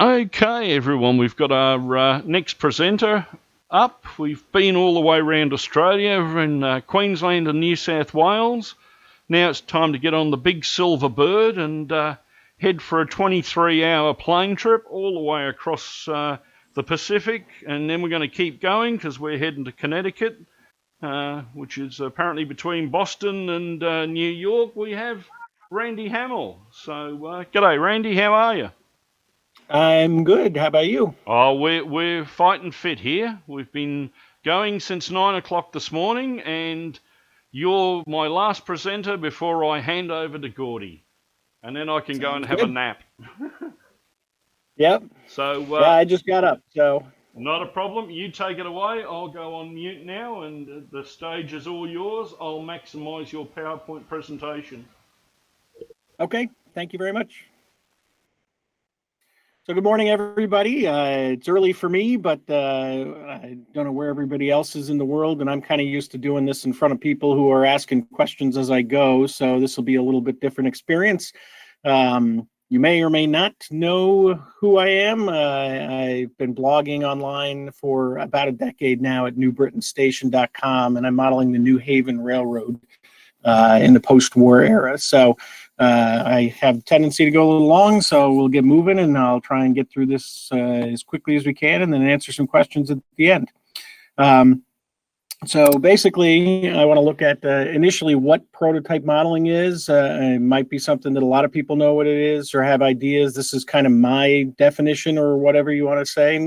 Okay, everyone, we've got our next presenter up. We've been all the way around Australia, we're in Queensland and New South Wales. Now it's time to get on the big silver bird and head for a 23-hour plane trip all the way across the Pacific, and then we're going to keep going because we're heading to Connecticut, which is apparently between Boston and New York. We have Randy Hammil. So, g'day, Randy, how are you? I'm good. How about you? Oh, we're fighting fit here. We've been going since 9 o'clock this morning, and you're my last presenter before I hand over to Gordy, and then I can go and have a nap. Yep. So yeah, I just got up, so not a problem. You take it away. I'll go on mute now, and the stage is all yours. I'll maximize your PowerPoint presentation. Okay. Thank you very much. So good morning, everybody. It's early for me, but I don't know where everybody else is in the world, and I'm kind of used to doing this in front of people who are asking questions as I go, so this will be a little bit different experience. You may or may not know who I am. I've been blogging online for about a decade now at newbritainstation.com, and I'm modeling the New Haven Railroad in the post-war era. So I have a tendency to go a little long, so we'll get moving, and I'll try and get through this as quickly as we can, and then answer some questions at the end. So basically, I want to look at initially what prototype modeling is. It might be something that a lot of people know what it is or have ideas. This is kind of my definition or whatever you want to say.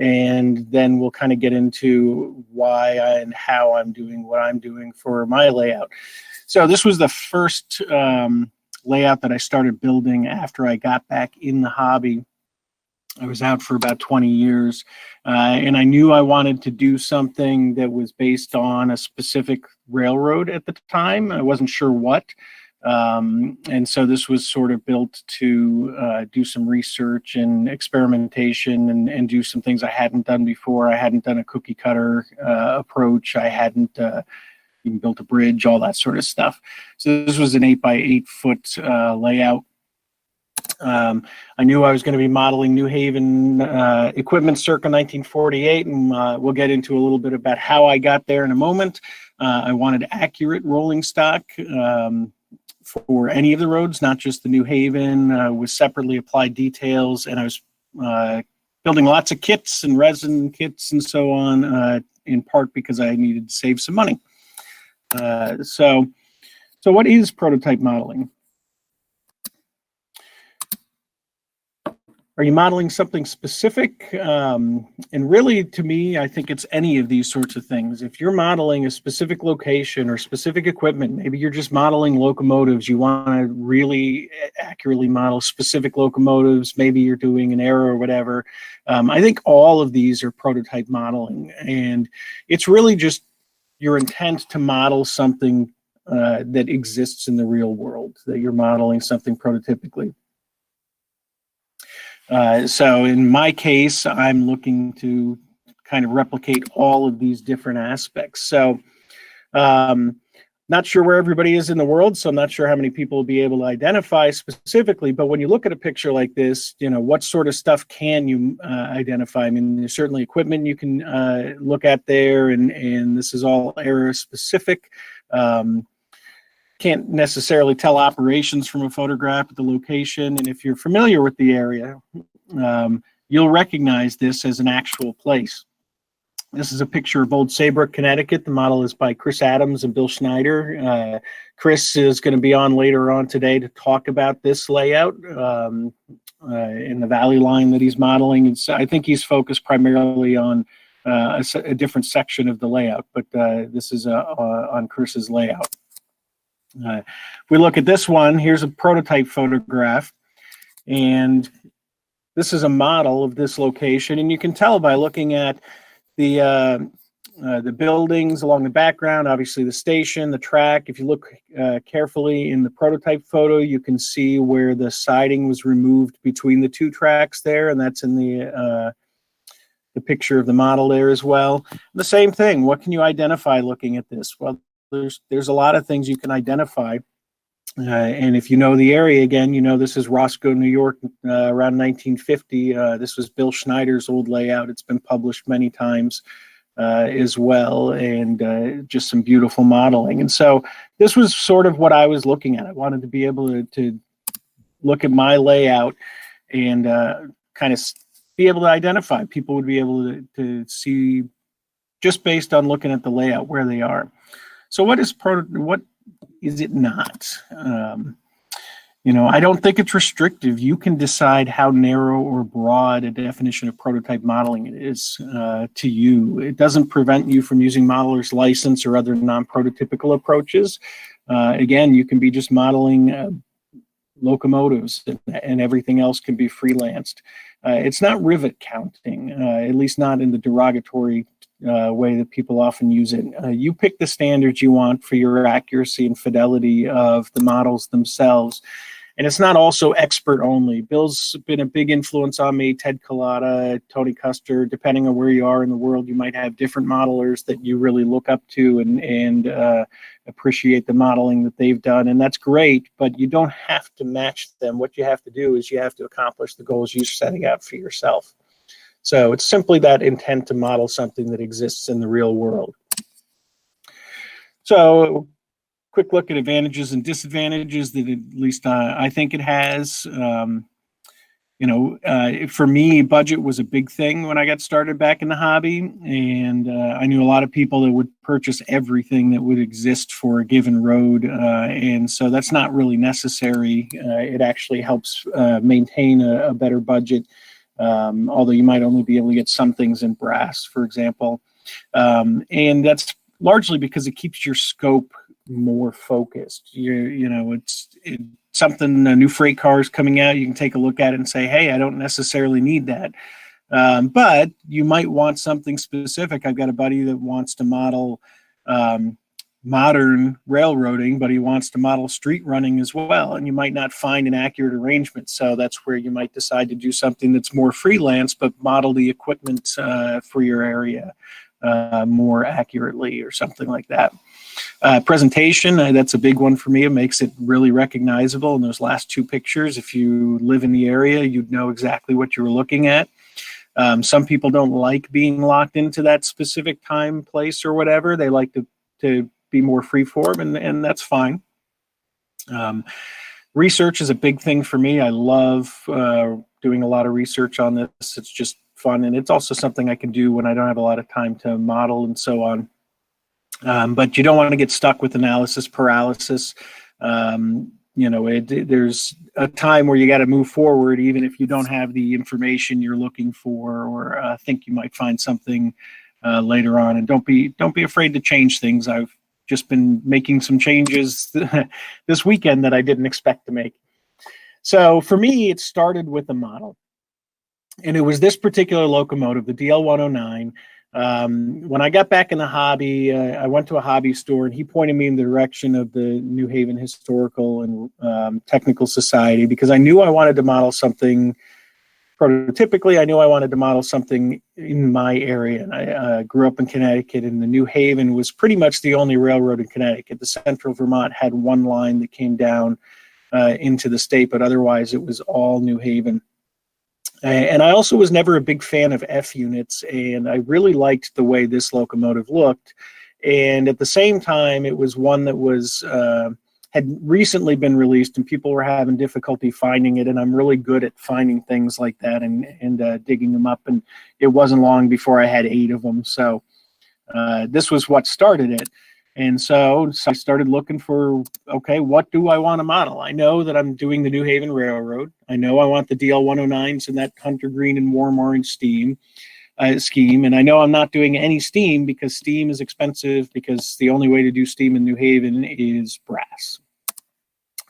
And then we'll kind of get into why and how I'm doing what I'm doing for my layout. So this was the first layout that I started building after I got back in the hobby. I was out for about 20 years, and I knew I wanted to do something that was based on a specific railroad at the time. I wasn't sure what. And so this was sort of built to do some research and experimentation and do some things I hadn't done before. I hadn't done a cookie cutter approach. I hadn't even built a bridge, all that sort of stuff. So this was an 8x8 foot layout. I knew I was going to be modeling New Haven equipment circa 1948, and we'll get into a little bit about how I got there in a moment. I wanted accurate rolling stock for any of the roads, not just the New Haven, with separately applied details, and I was building lots of kits and resin kits and so on, in part because I needed to save some money. So what is prototype modeling? Are you modeling something specific? And really, to me, I think it's any of these sorts of things. If you're modeling a specific location or specific equipment, maybe you're just modeling locomotives, you want to really accurately model specific locomotives, maybe you're doing an era or whatever. I think all of these are prototype modeling, and it's really just your intent to model something that exists in the real world, that you're modeling something prototypically. So in my case, I'm looking to kind of replicate all of these different aspects. So not sure where everybody is in the world, so I'm not sure how many people will be able to identify specifically, but when you look at a picture like this, you know, what sort of stuff can you identify? I mean, there's certainly equipment you can look at there, and this is all era specific. Can't necessarily tell operations from a photograph at the location, and if you're familiar with the area, you'll recognize this as an actual place. This is a picture of Old Saybrook, Connecticut. The model is by Chris Adams and Bill Schneider. Chris is going to be on later on today to talk about this layout in the valley line that he's modeling. I think he's focused primarily on a different section of the layout, but this is on Chris's layout. If we look at this one, here's a prototype photograph, and this is a model of this location, and you can tell by looking at the buildings along the background, obviously the station, the track. If you look carefully in the prototype photo, you can see where the siding was removed between the two tracks there, and that's in the picture of the model there as well. The same thing, what can you identify looking at this? Well, there's a lot of things you can identify. And if you know the area again, you know this is Roscoe, New York, around 1950. This was Bill Schneider's old layout. It's been published many times as well, and just some beautiful modeling. And so this was sort of what I was looking at. I wanted to be able to look at my layout and kind of be able to identify. People would be able to see just based on looking at the layout where they are. So what is it not? I don't think it's restrictive. You can decide how narrow or broad a definition of prototype modeling it is to you. It doesn't prevent you from using modeler's license or other non-prototypical approaches. Again, you can be just modeling locomotives, and everything else can be freelanced. It's not rivet counting, at least not in the derogatory way that people often use it. You pick the standards you want for your accuracy and fidelity of the models themselves. And it's not also expert only. Bill's been a big influence on me, Ted Collada, Tony Custer. Depending on where you are in the world, you might have different modelers that you really look up to and appreciate the modeling that they've done. And that's great, but you don't have to match them. What you have to do is you have to accomplish the goals you're setting out for yourself. So it's simply that intent to model something that exists in the real world. So quick look at advantages and disadvantages that at least I think it has. For me, budget was a big thing when I got started back in the hobby, and I knew a lot of people that would purchase everything that would exist for a given road, and so that's not really necessary. It actually helps maintain a better budget, although you might only be able to get some things in brass, for example, and that's largely because it keeps your scope more focused. It's something, a new freight car is coming out, you can take a look at it and say, hey, I don't necessarily need that. But you might want something specific. I've got a buddy that wants to model modern railroading, but he wants to model street running as well. And you might not find an accurate arrangement. So that's where you might decide to do something that's more freelance, but model the equipment for your area more accurately or something like that. Presentation, that's a big one for me. It makes it really recognizable in those last two pictures. If you live in the area, you'd know exactly what you were looking at. Some people don't like being locked into that specific time, place, or whatever. They like to be more freeform, and that's fine. Research is a big thing for me. I love doing a lot of research on this. It's just fun, and it's also something I can do when I don't have a lot of time to model and so on. But you don't want to get stuck with analysis paralysis. There's a time where you got to move forward, even if you don't have the information you're looking for, or think you might find something later on. And don't be afraid to change things. I've just been making some changes this weekend that I didn't expect to make. So for me, it started with a model, and it was this particular locomotive, the DL-109. When I got back in the hobby, I went to a hobby store, and he pointed me in the direction of the New Haven Historical and Technical Society, because I knew I wanted to model something prototypically. I knew I wanted to model something in my area, and I grew up in Connecticut, and the New Haven was pretty much the only railroad in Connecticut. The Central Vermont had one line that came down into the state, but otherwise it was all New Haven. And I also was never a big fan of F units, and I really liked the way this locomotive looked. And at the same time, it was one that was had recently been released, and people were having difficulty finding it. And I'm really good at finding things like that and digging them up. And it wasn't long before I had 8 of them. So this was what started it. And so I started looking for, okay, what do I want to model? I know that I'm doing the New Haven Railroad. I know I want the DL-109s in that hunter green and warm orange scheme. And I know I'm not doing any steam, because steam is expensive, because the only way to do steam in New Haven is brass.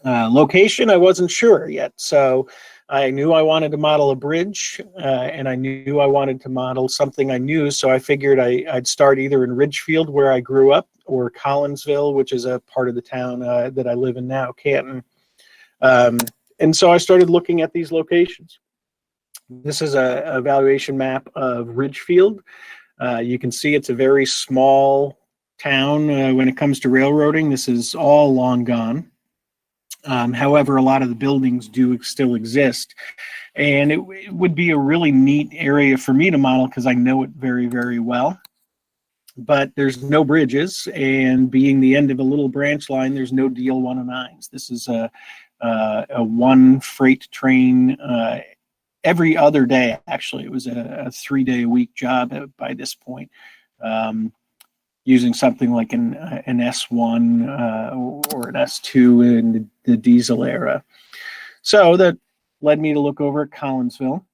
Location, I wasn't sure yet. So I knew I wanted to model a bridge, and I knew I wanted to model something I knew. So I figured I'd start either in Ridgefield, where I grew up, or Collinsville, which is a part of the town that I live in now, Canton. And so I started looking at these locations. This is a evaluation map of Ridgefield. You can see it's a very small town when it comes to railroading. This is all long gone. However, a lot of the buildings do still exist. And it would be a really neat area for me to model because I know it very, very well. But there's no bridges, and being the end of a little branch line, there's no DL 109s. This is a one freight train every other day. Actually, it was a 3-day-a-week job by this point, using something like an S1 or an S2 in the diesel era. So that led me to look over at Collinsville.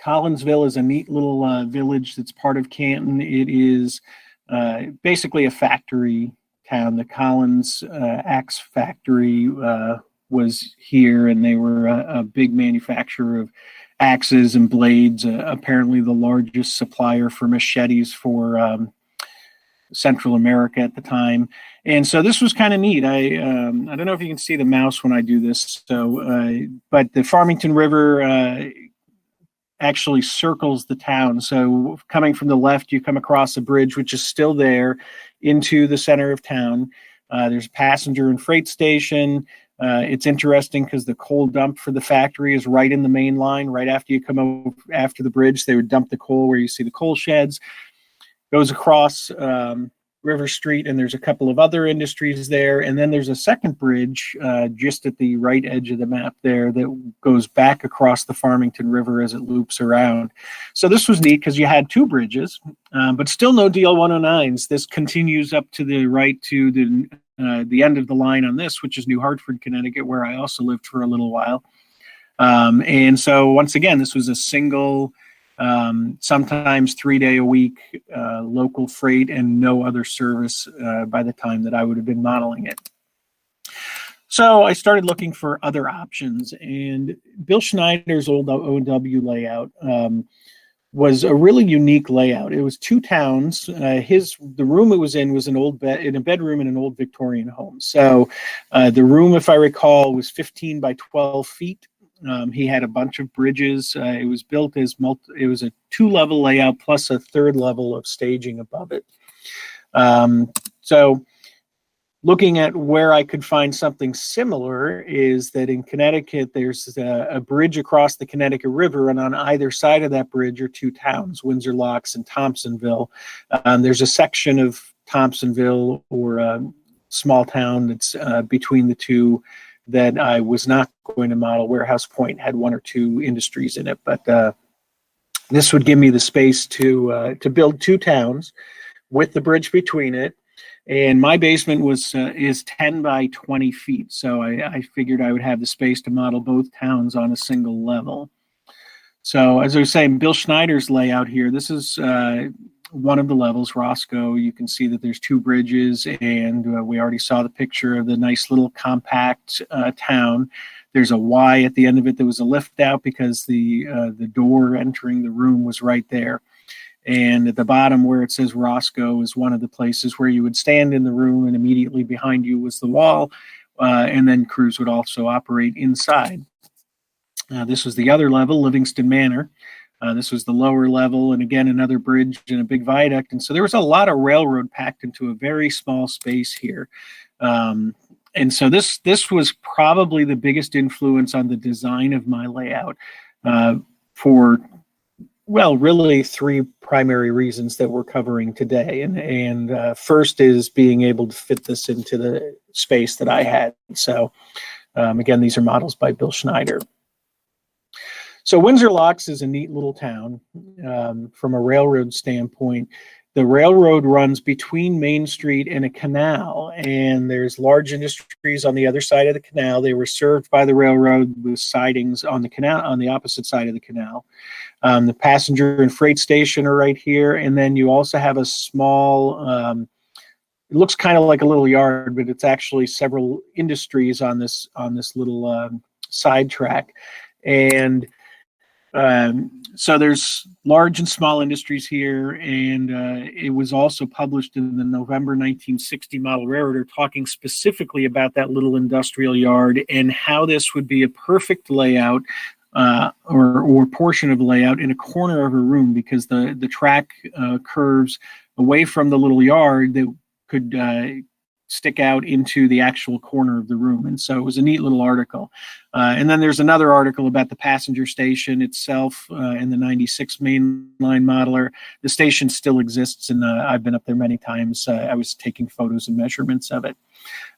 Collinsville is a neat little village that's part of Canton. It is basically a factory town. The NMRAx factory was here, and they were a big manufacturer of axes and blades, apparently the largest supplier for machetes for Central America at the time. And so this was kind of neat. I don't know if you can see the mouse when I do this. So, but the Farmington River actually circles the town. So coming from the left, you come across a bridge, which is still there, into the center of town. There's a passenger and freight station. It's interesting because the coal dump for the factory is right in the main line. Right after you come over after the bridge, they would dump the coal where you see the coal sheds. Goes across River Street, and there's a couple of other industries there. And then there's a second bridge just at the right edge of the map there that goes back across the Farmington River as it loops around. So this was neat because you had two bridges, but still no DL 109s. This continues up to the right to the end of the line on this, which is New Hartford, Connecticut, where I also lived for a little while. And so once again, this was a single, sometimes 3-day-a-week local freight and no other service by the time that I would have been modeling it. So I started looking for other options, and Bill Schneider's old OW layout was a really unique layout. It was two towns. The room it was in was an old in a bedroom in an old Victorian home. So the room, if I recall, was 15 by 12 feet. He had a bunch of bridges. It was built as it was a 2-level layout plus a 3rd level of staging above it. So looking at where I could find something similar is that in Connecticut, there's a bridge across the Connecticut River, and on either side of that bridge are two towns, Windsor Locks and Thompsonville. There's a section of Thompsonville, or a small town that's between the two, that I was not going to model. Warehouse Point had 1 or 2 industries in it, but this would give me the space to build 2 towns with the bridge between it. And my basement is 10 by 20 feet, so I figured I would have the space to model both towns on a single level. So as I was saying, Bill Schneider's layout here, this is one of the levels, Roscoe. You can see that there's 2 bridges, and we already saw the picture of the nice little compact town. There's a Y at the end of it that was a lift out because the door entering the room was right there. And at the bottom where it says Roscoe is one of the places where you would stand in the room, and immediately behind you was the wall, and then crews would also operate inside. This was the other level, Livingston Manor. This was the lower level, and again, another bridge and a big viaduct. And so there was a lot of railroad packed into a very small space here. And so this was probably the biggest influence on the design of my layout for, well, really 3 primary reasons that we're covering today. And first is being able to fit this into the space that I had. So again, these are models by Bill Schneider. So Windsor Locks is a neat little town from a railroad standpoint. The railroad runs between Main Street and a canal, and there's large industries on the other side of the canal. They were served by the railroad with sidings on the canal, on the opposite side of the canal. The passenger and freight station are right here, and then you also have a small, it looks kind of like a little yard, but it's actually several industries on this little side track. And so there's large and small industries here, and it was also published in the November 1960 Model Railroader talking specifically about that little industrial yard and how this would be a perfect layout or portion of a layout in a corner of a room, because the track curves away from the little yard that could stick out into the actual corner of the room. And so it was a neat little article. And then there's another article about the passenger station itself and the 96 mainline modeler. The station still exists, and I've been up there many times. I was taking photos and measurements of it.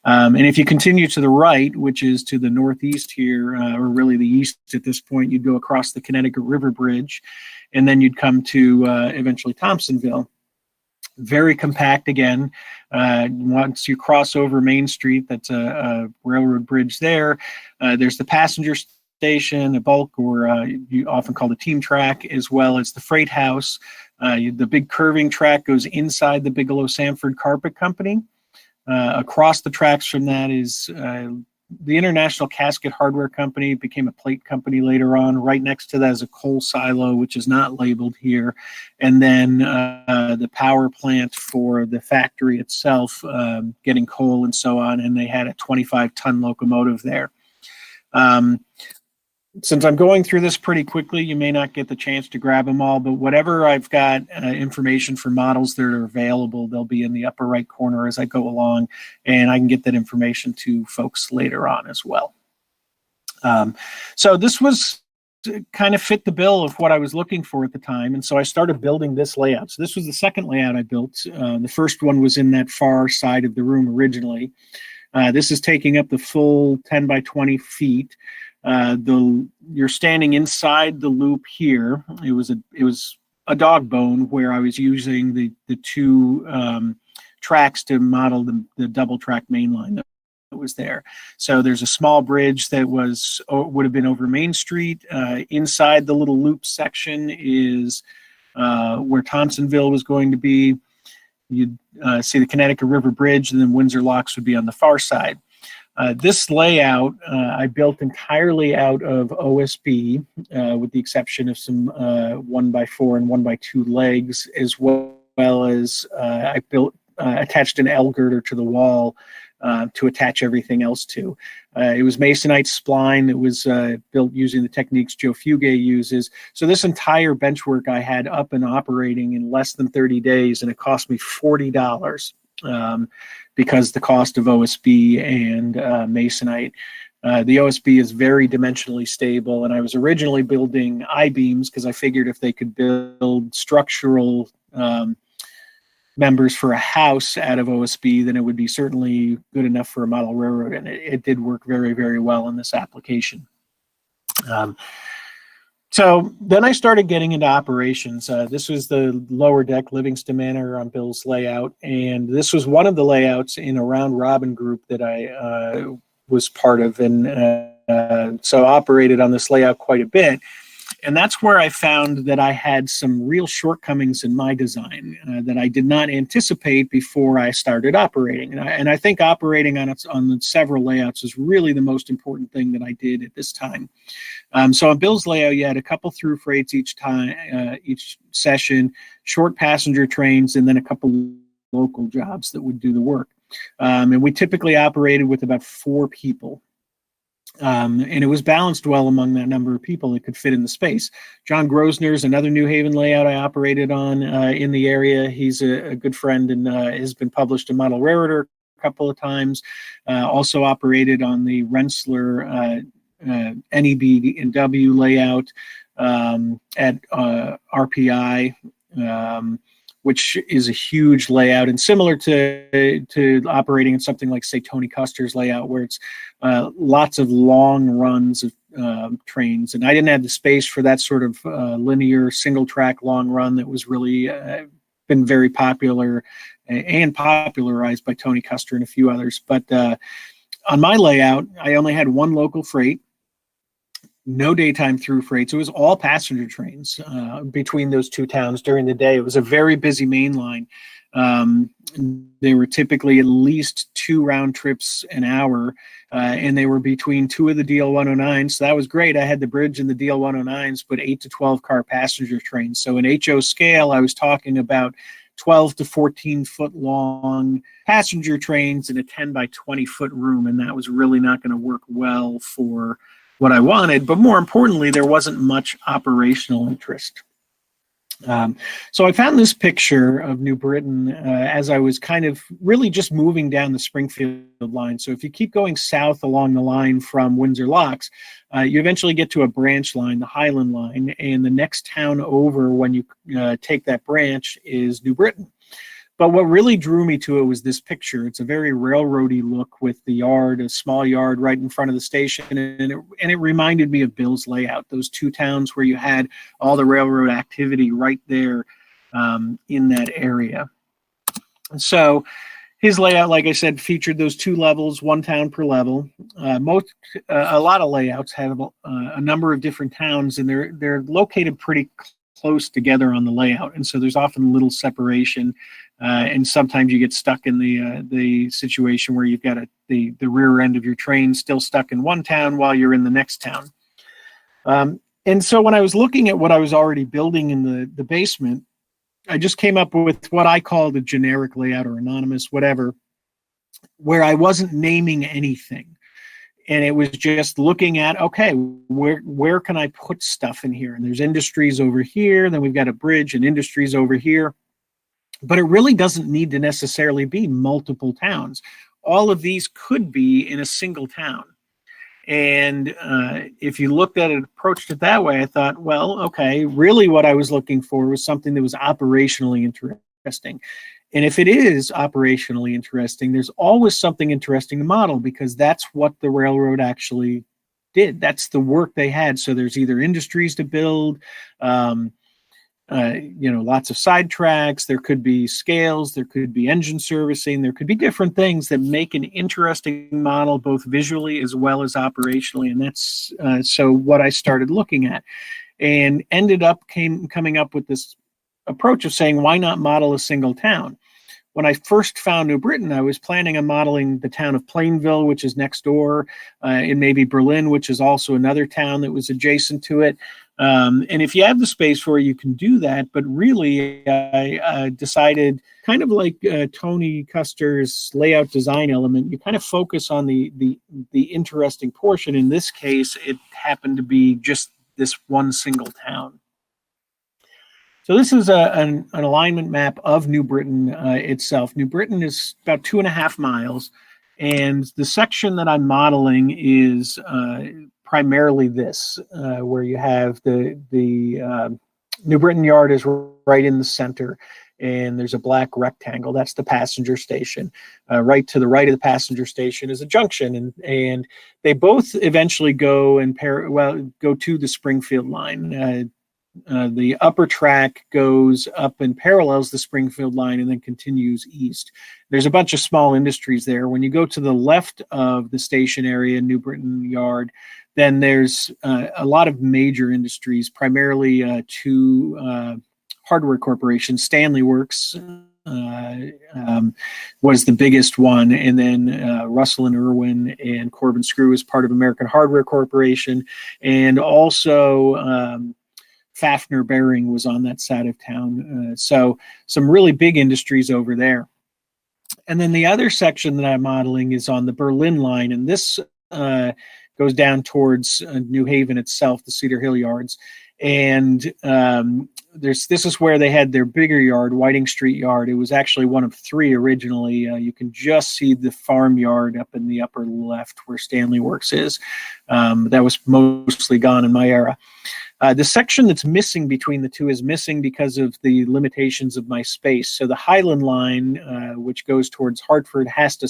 And if you continue to the right, which is to the northeast here, or really the east at this point, you'd go across the Connecticut River Bridge, and then you'd come to eventually Thompsonville. Very compact again. Once you cross over Main Street, that's a railroad bridge there. There's the passenger station, the bulk, or you often call the team track, as well as the freight house. The big curving track goes inside the Bigelow Sanford Carpet Company. Across the tracks from that is the International Casket Hardware Company, became a plate company later on. Right next to that is a coal silo, which is not labeled here. And then the power plant for the factory itself, getting coal and so on. And they had a 25-ton locomotive there. Since I'm going through this pretty quickly, you may not get the chance to grab them all, but whatever I've got information for models that are available, they'll be in the upper right corner as I go along, and I can get that information to folks later on as well. So this was kind of fit the bill of what I was looking for at the time, and so I started building this layout. So this was the second layout I built. The first one was in that far side of the room originally. This is taking up the full 10 by 20 feet. You're standing inside the loop here. It was a dog bone where I was using the two tracks to model the double track main line that was there. So there's a small bridge that would have been over Main Street. Inside the little loop section is where Thompsonville was going to be. You'd see the Connecticut River Bridge, and then Windsor Locks would be on the far side. This layout I built entirely out of OSB, with the exception of some 1x4 and 1x2 legs, as well as I attached an L girder to the wall to attach everything else to. It was masonite spline that was built using the techniques Joe Fugay uses. So this entire benchwork I had up and operating in less than 30 days, and it cost me $40. Because the cost of OSB and masonite. The OSB is very dimensionally stable, and I was originally building I-beams because I figured if they could build structural members for a house out of OSB, then it would be certainly good enough for a model railroad, and it did work very, very well in this application. So then I started getting into operations. This was the lower deck Livingston Manor on Bill's layout, and this was one of the layouts in a round robin group that I was part of, and so operated on this layout quite a bit. And that's where I found that I had some real shortcomings in my design that I did not anticipate before I started operating. And I think operating on the several layouts is really the most important thing that I did at this time. So on Bill's layout, you had a couple through freights each session, short passenger trains, and then a couple local jobs that would do the work. And we typically operated with about 4 people. And it was balanced well among that number of people that could fit in the space. John Grosner's another New Haven layout I operated on in the area. He's a good friend and has been published in Model Railroader a couple of times. Also operated on the Rensselaer NEB and W layout at RPI, which is a huge layout and similar to operating in something like, say, Tony Custer's layout, where it's lots of long runs of trains. And I didn't have the space for that sort of linear single track long run that was really been very popular and popularized by Tony Custer and a few others. But on my layout, I only had 1 local freight, no daytime through freights. It was all passenger trains between those 2 towns during the day. It was a very busy main line. They were typically at least 2 round trips an hour, and they were between 2 of the DL109s. So that was great. I had the bridge and the DL109s, but 8 to 12 car passenger trains. So in HO scale, I was talking about 12 to 14 foot long passenger trains in a 10 by 20 foot room, and that was really not going to work well for what I wanted. But more importantly, there wasn't much operational interest. So I found this picture of New Britain as I was kind of really just moving down the Springfield line. So if you keep going south along the line from Windsor Locks, you eventually get to a branch line, the Highland line, and the next town over when you take that branch is New Britain. But what really drew me to it was this picture. It's a very railroady look with the yard, a small yard right in front of the station, and it reminded me of Bill's layout, those two towns where you had all the railroad activity right there in that area. So his layout, like I said, featured those two levels, one town per level. A lot of layouts have a number of different towns, and they're located pretty close together on the layout, and so there's often little separation. And sometimes you get stuck in the situation where you've got the rear end of your train still stuck in one town while you're in the next town. And so when I was looking at what I was already building in the basement, I just came up with what I called a generic layout or anonymous, whatever, where I wasn't naming anything. And it was just looking at, okay, where can I put stuff in here? And there's industries over here, then we've got a bridge and industries over here. But it really doesn't need to necessarily be multiple towns. All of these could be in a single town. And if you looked at it, approached it that way, I thought, well, okay, really what I was looking for was something that was operationally interesting. And if it is operationally interesting, there's always something interesting to model because that's what the railroad actually did. That's the work they had. So there's either industries to build, lots of side tracks, there could be scales, there could be engine servicing, there could be different things that make an interesting model both visually as well as operationally. And that's so what I started looking at and ended up coming up with this approach of saying, why not model a single town? When I first found New Britain, I was planning on modeling the town of Plainville, which is next door, and maybe Berlin, which is also another town that was adjacent to it. And if you have the space for it, you can do that. But really, I decided, kind of like Tony Custer's layout design element, you kind of focus on the interesting portion. In this case, it happened to be just this one single town. So this is an alignment map of New Britain itself. New Britain is about 2.5 miles, and the section that I'm modeling is primarily this, where you have the New Britain Yard is right in the center, and there's a black rectangle. That's the passenger station. Right to the right of the passenger station is a junction, and they both eventually go to the Springfield line. The upper track goes up and parallels the Springfield line and then continues east. There's a bunch of small industries there. When you go to the left of the station area, New Britain Yard, then there's a lot of major industries, primarily two hardware corporations. Stanley Works was the biggest one, and then Russell and Irwin and Corbin Screw is part of American Hardware Corporation, and also Fafner Bearing was on that side of town. So some really big industries over there. And then the other section that I'm modeling is on the Berlin line, and this goes down towards New Haven itself, the Cedar Hill yards. And this is where they had their bigger yard, Whiting Street Yard. It was actually one of three originally. You can just see the farm yard up in the upper left where Stanley Works is. That was mostly gone in my era. The section that's missing between the two is missing because of the limitations of my space. So the Highland line, which goes towards Hartford, has to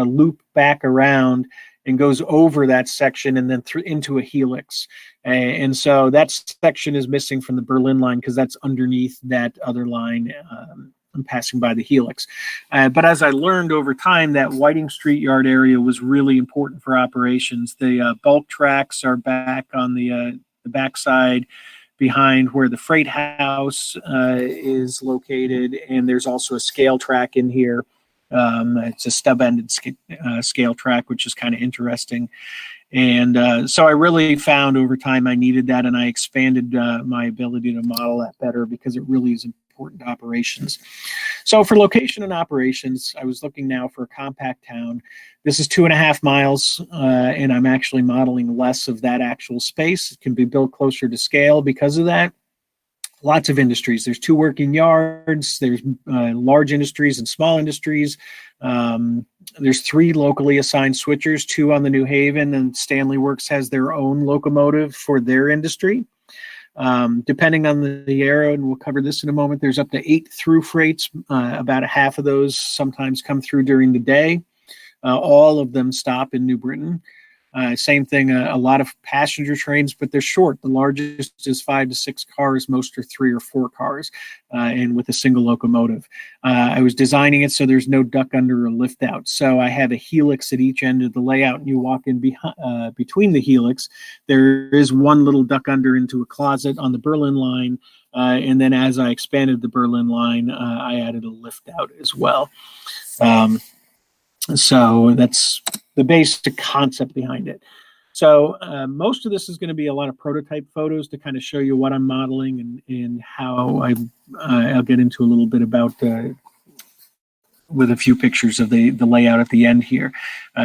loop back around and goes over that section and then into a helix. And so that section is missing from the Berlin line because that's underneath that other line passing by the helix. But as I learned over time, that Whiting Street Yard area was really important for operations. The bulk tracks are back on the backside behind where the freight house is located, and there's also a scale track in here. It's a stub-ended scale track, which is kind of interesting. And so I really found over time I needed that, and I expanded my ability to model that better because it really is important to operations. So for location and operations, I was looking now for a compact town. This is 2.5 miles, and I'm actually modeling less of that actual space. It can be built closer to scale because of that. lots of industries. There's 2 working yards. There's large industries and small industries. There's 3 locally assigned switchers, 2 on the New Haven, and Stanley Works has their own locomotive for their industry. Depending on the area, and we'll cover this in a moment, there's up to 8 through freights. About a half of those sometimes come through during the day. All of them stop in New Britain. Same thing, a lot of passenger trains, but they're short. The largest is 5 to 6 cars. Most are 3 or 4 cars, and with a single locomotive. I was designing it so there's no duck under or lift out. So I have a helix at each end of the layout, and you walk in between the helix. There is one little duck under into a closet on the Berlin line, and then as I expanded the Berlin line, I added a lift out as well. So that's the basic concept behind it. So most of this is going to be a lot of prototype photos to kind of show you what I'm modeling and how I'll get into a little bit about with a few pictures of the layout at the end here.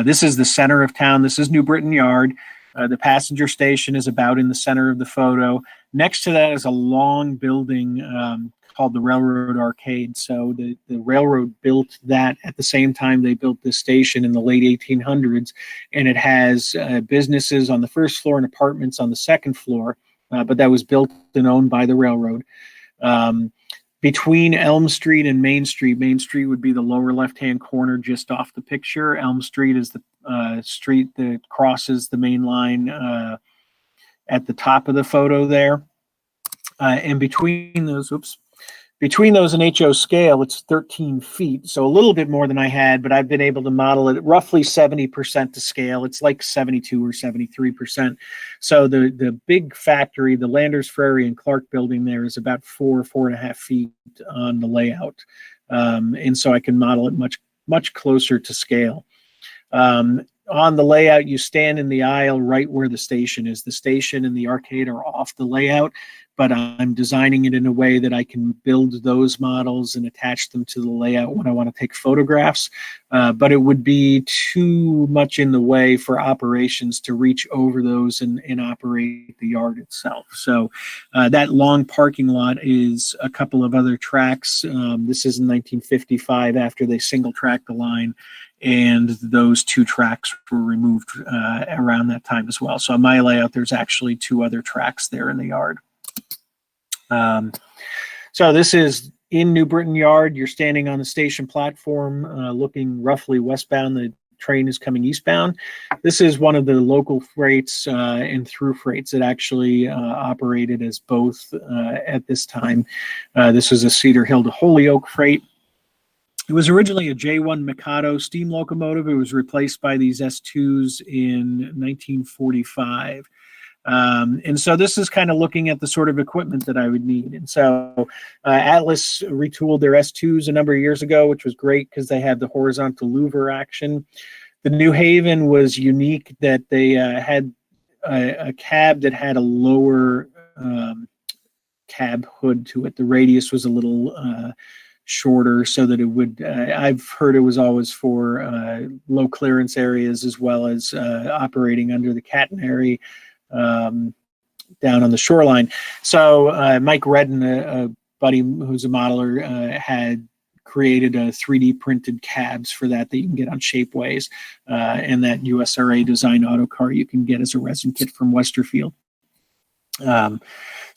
This is the center of town. This is New Britain Yard. The passenger station is about in the center of the photo. Next to that is a long building called the Railroad Arcade. So the railroad built that at the same time they built this station in the late 1800s, and it has businesses on the first floor and apartments on the second floor, but that was built and owned by the railroad. Between Elm Street and Main Street would be the lower left-hand corner just off the picture. Elm Street is the street that crosses the main line at the top of the photo there. And between those and HO scale, it's 13 feet. So a little bit more than I had, but I've been able to model it at roughly 70% to scale. It's like 72 or 73%. So the big factory, the Landers Ferry and Clark building there is about 4.5 feet on the layout. And so I can model it much closer to scale. On the layout, you stand in the aisle right where the station is. The station and the arcade are off the layout, but I'm designing it in a way that I can build those models and attach them to the layout when I want to take photographs. But it would be too much in the way for operations to reach over those and operate the yard itself. So that long parking lot is a couple of other tracks. This is in 1955 after they single-tracked the line, and those 2 tracks were removed around that time as well. So on my layout, there's actually 2 other tracks there in the yard. So this is in New Britain Yard. You're standing on the station platform looking roughly westbound. The train is coming eastbound. This is one of the local freights and through freights that actually operated as both at this time. This was a Cedar Hill to Holyoke freight. It was originally a J1 Mikado steam locomotive. It was replaced by these S2s in 1945. And so this is kind of looking at the sort of equipment that I would need. And so Atlas retooled their S2s a number of years ago, which was great because they had the horizontal louver action. The New Haven was unique that they had a cab that had a lower cab hood to it. The radius was a little shorter so that it would, I've heard it was always for low clearance areas as well as operating under the catenary down on the shoreline. So Mike Redden, a buddy who's a modeler, had created 3D printed cabs for that you can get on Shapeways, and that USRA design auto car you can get as a resin kit from Westerfield.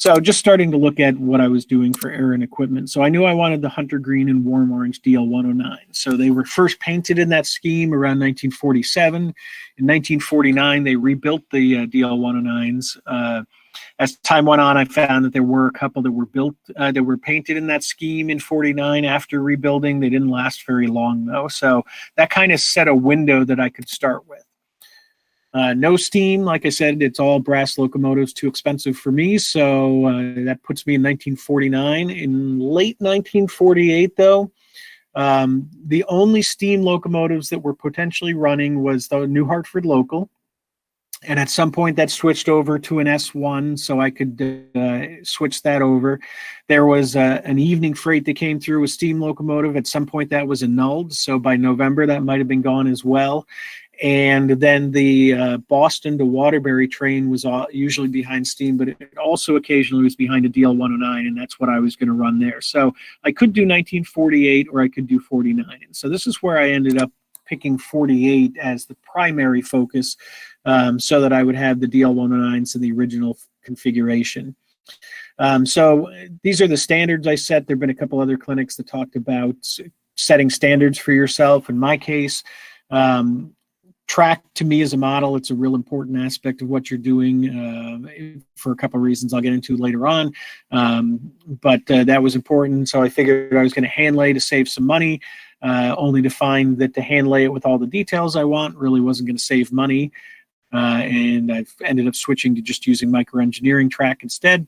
So just starting to look at what I was doing for air and equipment. So I knew I wanted the Hunter Green and Warm Orange DL109. So they were first painted in that scheme around 1947. In 1949, they rebuilt the DL109s. As time went on, I found that there were a couple that were built, that were painted in that scheme in 49 after rebuilding. They didn't last very long, though. So that kind of set a window that I could start with. No steam, like I said, it's all brass locomotives, too expensive for me. So that puts me in 1949. In late 1948, though, the only steam locomotives that were potentially running was the New Hartford Local. And at some point that switched over to an S1, so I could switch that over. There was an evening freight that came through a steam locomotive. At some point that was annulled, so by November that might have been gone as well. And then the Boston to Waterbury train was usually behind steam, but it also occasionally was behind a DL-109, and that's what I was going to run there. So I could do 1948 or I could do 49. And so this is where I ended up picking 48 as the primary focus, so that I would have the DL-109s in the original configuration. So these are the standards I set. There have been a couple other clinics that talked about setting standards for yourself. In my case, track to me as a model, it's a real important aspect of what you're doing, for a couple of reasons I'll get into later on. But that was important. So I figured I was going to hand lay to save some money, only to find that to hand lay it with all the details I want really wasn't going to save money. And I've ended up switching to just using microengineering track instead.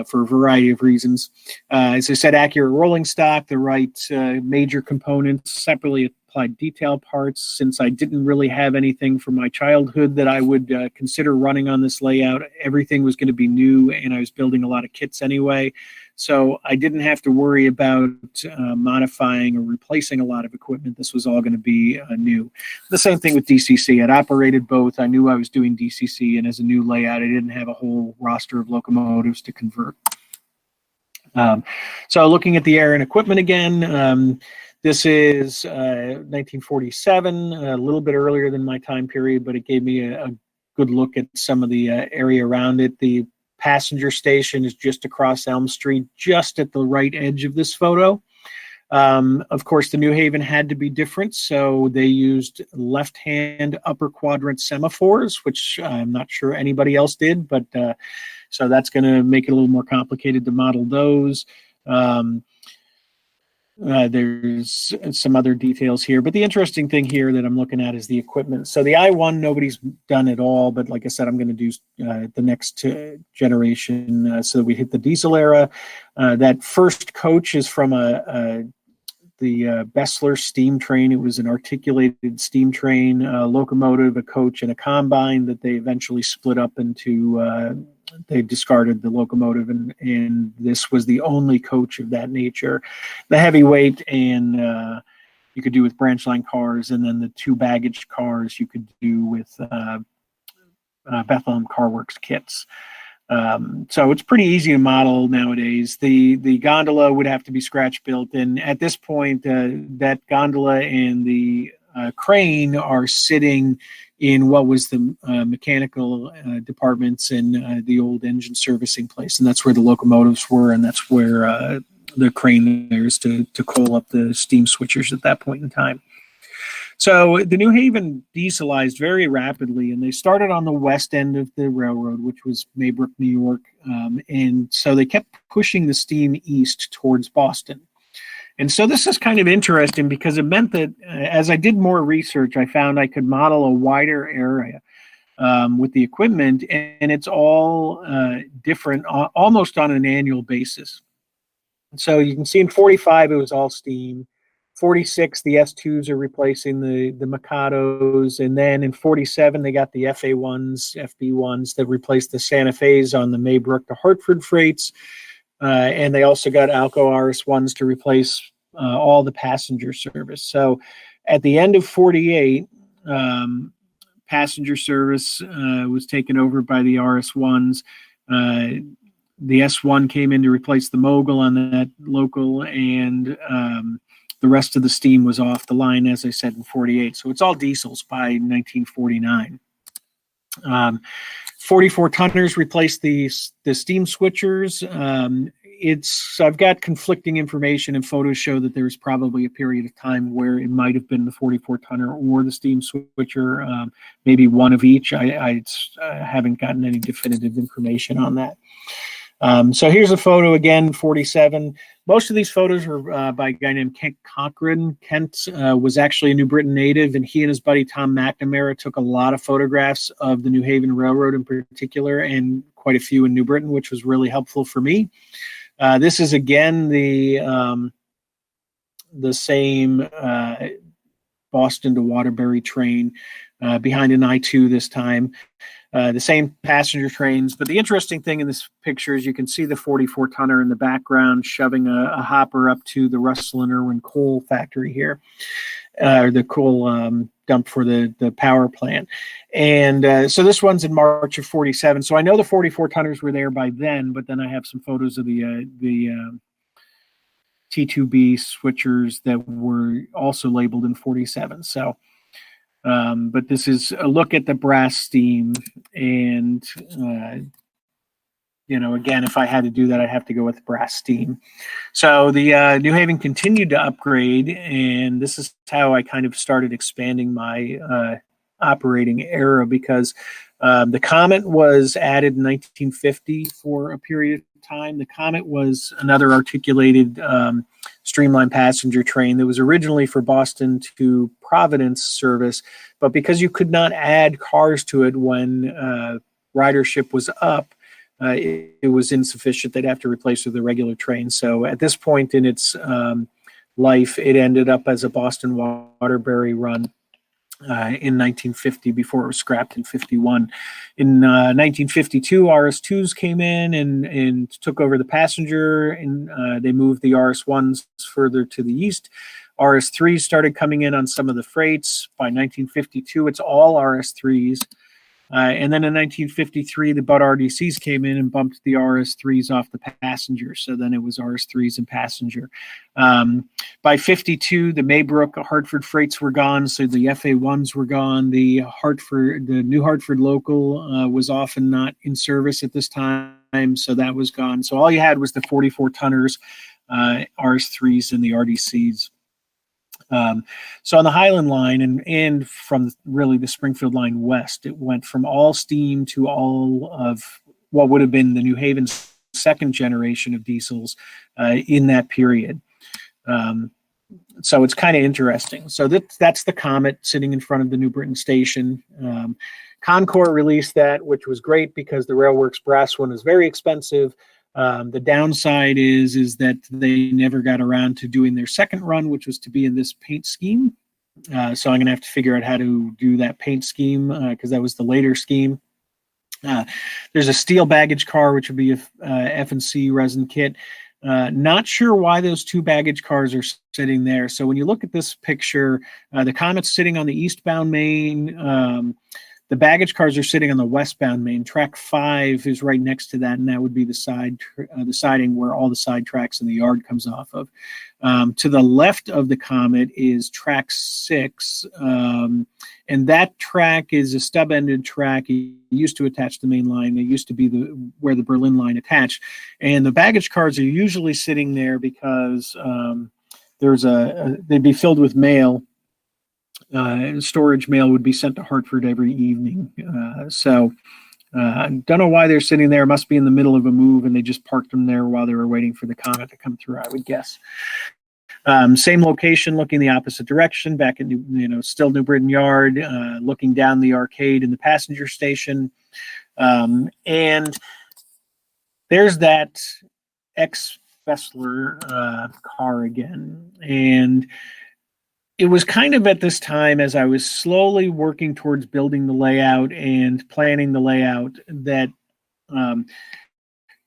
For a variety of reasons. As I said, accurate rolling stock, the right major components, separately applied detail parts. Since I didn't really have anything from my childhood that I would consider running on this layout, everything was going to be new, and I was building a lot of kits anyway. So I didn't have to worry about modifying or replacing a lot of equipment. This was all going to be new. The same thing with DCC. I'd operated both. I knew I was doing DCC, and as a new layout, I didn't have a whole roster of locomotives to convert. So looking at the air and equipment again, this is 1947, a little bit earlier than my time period, but it gave me a good look at some of the area around it. The passenger station is just across Elm Street, just at the right edge of this photo. Of course, the New Haven had to be different, so they used left-hand upper quadrant semaphores, which I'm not sure anybody else did, but so that's going to make it a little more complicated to model those. There's some other details here, but the interesting thing here that I'm looking at is the equipment. So the I-1, nobody's done at all, but like I said, I'm going to do the next generation so that we hit the diesel era. That first coach is from the Bessler steam train. It was an articulated steam train, locomotive, a coach, and a combine that they eventually split up into. They discarded the locomotive, and this was the only coach of that nature. The heavyweight, and you could do with branch line cars, and then the two baggage cars you could do with Bethlehem Car Works kits. So it's pretty easy to model nowadays. The gondola would have to be scratch built, and at this point, that gondola and the crane are sitting in what was the mechanical departments in the old engine servicing place, and that's where the locomotives were, and that's where the crane there is to coal up the steam switchers at that point in time. So the New Haven dieselized very rapidly, and they started on the west end of the railroad, which was Maybrook, New York, and so they kept pushing the steam east towards Boston. And so this is kind of interesting because it meant that as I did more research, I found I could model a wider area with the equipment, and it's all different almost on an annual basis. So you can see in 45, it was all steam. 46, the S2s are replacing the Mikados. And then in 47, they got the FA1s, FB1s that replaced the Santa Fe's on the Maybrook to Hartford freights. And they also got Alco RS1s to replace all the passenger service. So at the end of 48, passenger service was taken over by the RS1s. The S1 came in to replace the Mogul on that local, and the rest of the steam was off the line, as I said, in 48. So it's all diesels by 1949. 44 tonners replaced the steam switchers. I've got conflicting information, and photos show that there was probably a period of time where it might have been the 44 tonner or the steam switcher, maybe one of each. I haven't gotten any definitive information on that. So here's a photo again, 47. Most of these photos are by a guy named Kent Cochran. Kent was actually a New Britain native, and he and his buddy Tom McNamara took a lot of photographs of the New Haven Railroad in particular, and quite a few in New Britain, which was really helpful for me. This is again the same Boston to Waterbury train behind an I-2 this time. The same passenger trains, but the interesting thing in this picture is you can see the 44 tonner in the background shoving a hopper up to the Russell and Irwin coal factory here. the coal dump for the power plant. And so this one's in March of 47. So I know the 44 tonners were there by then, but then I have some photos of the T2B switchers that were also labeled in 47. So, but this is a look at the brass steam. And, again, if I had to do that, I'd have to go with brass steam. So the New Haven continued to upgrade, and this is how I kind of started expanding my operating era, because the Comet was added in 1950 for a period of time. The Comet was another articulated streamlined passenger train that was originally for Boston to Providence service, but because you could not add cars to it when ridership was up, it was insufficient. They'd have to replace it with a regular train. So at this point in its life, it ended up as a Boston Waterbury run in 1950 before it was scrapped in 51. In 1952, RS2s came in and took over the passenger, and they moved the RS1s further to the east. RS3s started coming in on some of the freights. By 1952, it's all RS3s. And then in 1953, the Butt RDCs came in and bumped the RS3s off the passenger. So then it was RS3s and passenger. By 52, the Maybrook Hartford freights were gone. So the FA1s were gone. The New Hartford local was often not in service at this time. So that was gone. So all you had was the 44 tonners, RS3s, and the RDCs. So on the Highland line and from really the Springfield line west, it went from all steam to all of what would have been the New Haven second generation of diesels in that period. So it's kind of interesting. So that's the Comet sitting in front of the New Britain station. Concor released that, which was great because the Railworks brass one is very expensive. The downside is that they never got around to doing their second run, which was to be in this paint scheme. So I'm going to have to figure out how to do that paint scheme because that was the later scheme. There's a steel baggage car, which would be a F&C resin kit. Not sure why those two baggage cars are sitting there. So when you look at this picture, the Comet's sitting on the eastbound main. The baggage cars are sitting on the westbound main. Track 5 is right next to that, and that would be the siding where all the side tracks in the yard comes off of. To the left of the Comet is track 6, and that track is a stub-ended track. It used to attach the main line. It used to be where the Berlin line attached, and the baggage cars are usually sitting there because they'd be filled with mail. Storage mail would be sent to Hartford every evening. So don't know why they're sitting there. It must be in the middle of a move, and they just parked them there while they were waiting for the Comet to come through, I would guess. Same location, looking the opposite direction, back at still New Britain Yard, looking down the arcade in the passenger station. And there's that ex-Fessler car again. And it was kind of at this time, as I was slowly working towards building the layout and planning the layout, that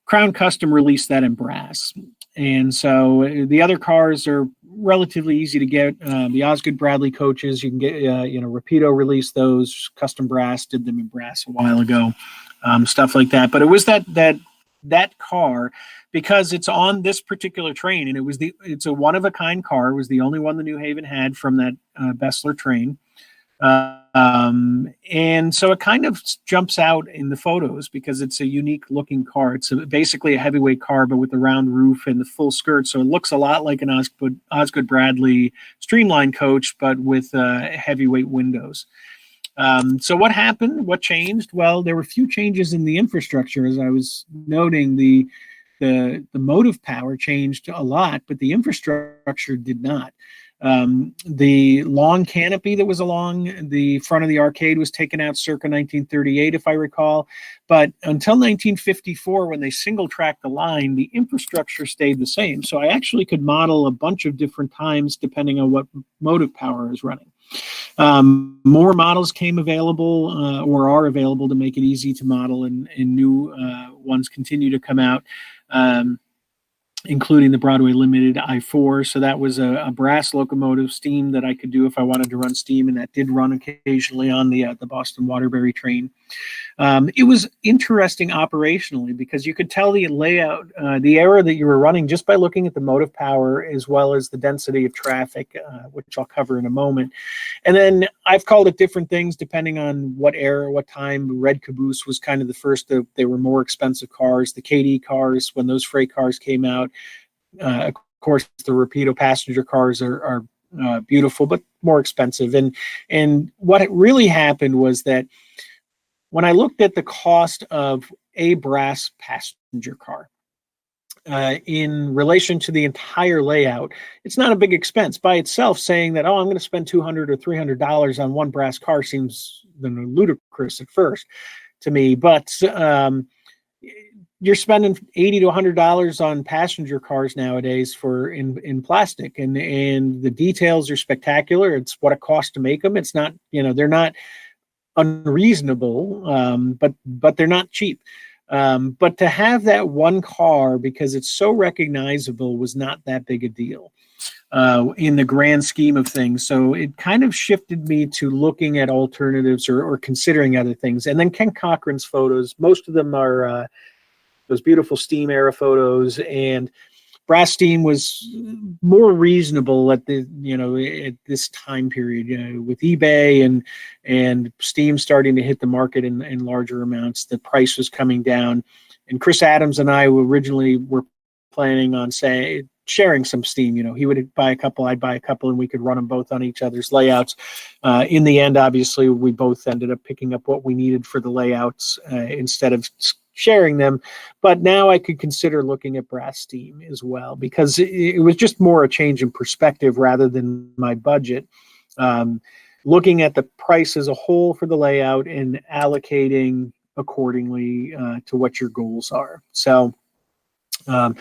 Crown Custom released that in brass. And so the other cars are relatively easy to get. The Osgood Bradley coaches, you can get, Rapido released those. Custom Brass did them in brass a while ago, stuff like that. But it was that car, because it's on this particular train, and it's a one-of-a-kind car. It was the only one the New Haven had from that Bessler train. And so it kind of jumps out in the photos because it's a unique-looking car. It's basically a heavyweight car, but with the round roof and the full skirt. So it looks a lot like an Osgood Bradley streamline coach, but with heavyweight windows. So what happened? What changed? Well, there were a few changes in the infrastructure. As I was noting, the motive power changed a lot, but the infrastructure did not. The long canopy that was along the front of the arcade was taken out circa 1938, if I recall. But until 1954, when they single-tracked the line, the infrastructure stayed the same. So I actually could model a bunch of different times depending on what motive power is running. More models came available or are available to make it easy to model, and new ones continue to come out. including the Broadway Limited I-4. So that was a brass locomotive, steam, that I could do if I wanted to run steam, and that did run occasionally on the Boston Waterbury train. It was interesting operationally because you could tell the layout, the era that you were running just by looking at the motive power as well as the density of traffic, which I'll cover in a moment. And then I've called it different things depending on what era, what time. Red Caboose was kind of the first. They were more expensive cars. The KD cars, when those freight cars came out, of course, the Rapido passenger cars are beautiful, but more expensive. And what really happened was that when I looked at the cost of a brass passenger car in relation to the entire layout, it's not a big expense by itself. Saying that, oh, I'm going to spend $200 or $300 on one brass car seems ludicrous at first to me, but you're spending $80 to $100 on passenger cars nowadays in plastic, and the details are spectacular. It's what it costs to make them. It's not, they're not unreasonable, but they're not cheap. But to have that one car, because it's so recognizable, was not that big a deal in the grand scheme of things. So it kind of shifted me to looking at alternatives or considering other things. And then Ken Cochran's photos, most of them are those beautiful steam era photos, and brass steam was more reasonable at at this time period. With eBay and steam starting to hit the market in larger amounts, the price was coming down. And Chris Adams and I originally were planning on sharing some steam. He would buy a couple, I'd buy a couple, and we could run them both on each other's layouts. In the end, obviously, we both ended up picking up what we needed for the layouts instead of sharing them. But now I could consider looking at brass steam as well, because it was just more a change in perspective rather than my budget. Looking at the price as a whole for the layout and allocating accordingly to what your goals are. So I'm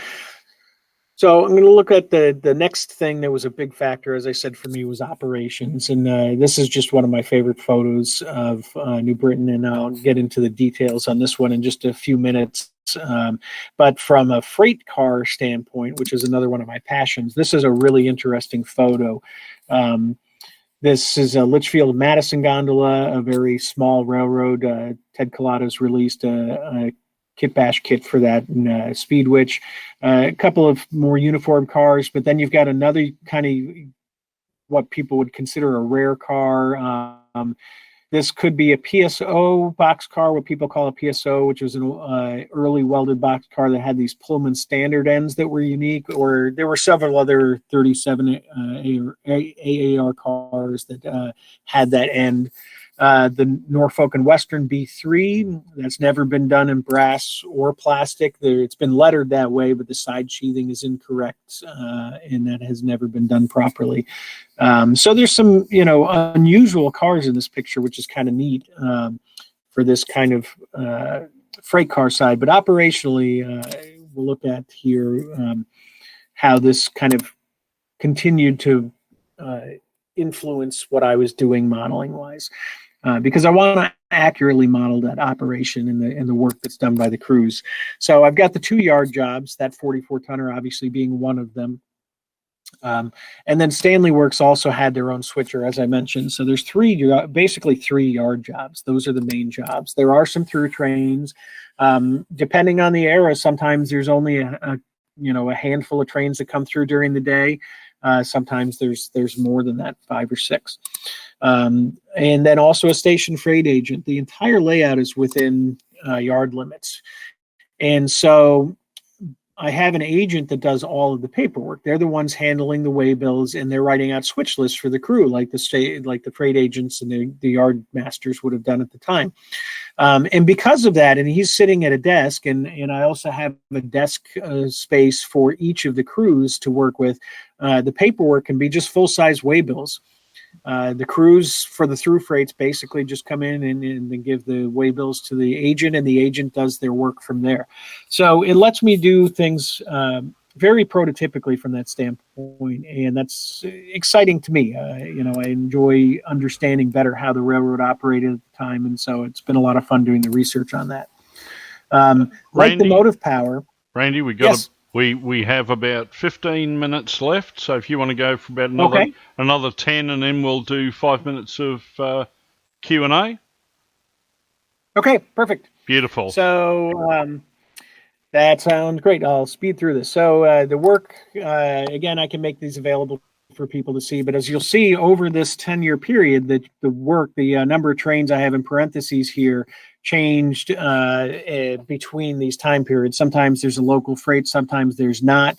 going to look at the next thing that was a big factor, as I said, for me, was operations. And this is just one of my favorite photos of New Britain, and I'll get into the details on this one in just a few minutes. But from a freight car standpoint, which is another one of my passions, this is a really interesting photo. This is a Litchfield Madison gondola, a very small railroad. Ted Collada's released a kit bash kit for that, and Speedwitch, a couple of more uniform cars, but then you've got another kind of what people would consider a rare car. This could be a PSO box car, what people call a PSO, which was an early welded box car that had these Pullman standard ends that were unique, or there were several other 37 AAR cars that had that end. The Norfolk and Western B3, that's never been done in brass or plastic. It's been lettered that way, but the side sheathing is incorrect, and that has never been done properly. So there's some, unusual cars in this picture, which is kind of neat for this kind of freight car side. But operationally, we'll look at here how this kind of continued to influence what I was doing modeling wise. Because I want to accurately model that operation and the work that's done by the crews. So I've got the 2-yard jobs, that 44-tonner obviously being one of them. And then Stanley Works also had their own switcher, as I mentioned. So there's basically 3-yard jobs. Those are the main jobs. There are some through trains. Depending on the era, sometimes there's only a handful of trains that come through during the day. Sometimes there's more than that, 5 or 6. And then also a station freight agent. The entire layout is within yard limits. And so I have an agent that does all of the paperwork. They're the ones handling the way bills, and they're writing out switch lists for the crew, like the freight agents and the yard masters would have done at the time. And because of that, and he's sitting at a desk, and I also have a desk space for each of the crews to work with. The paperwork can be just full-size way bills. The crews for the through freights basically just come in and then give the way bills to the agent, and the agent does their work from there. So it lets me do things very prototypically from that standpoint, and that's exciting to me. I enjoy understanding better how the railroad operated at the time, and so it's been a lot of fun doing the research on that. Like the motive power. Randy, we got Yes. We have about 15 minutes left, so if you want to go for about another 10, and then we'll do 5 minutes of Q&A. Okay, perfect. Beautiful. So that sounds great. I'll speed through this. So the work, again, I can make these available for people to see, but as you'll see over this 10-year period, the work, the number of trains I have in parentheses here changed between these time periods. Sometimes there's a local freight, sometimes there's not.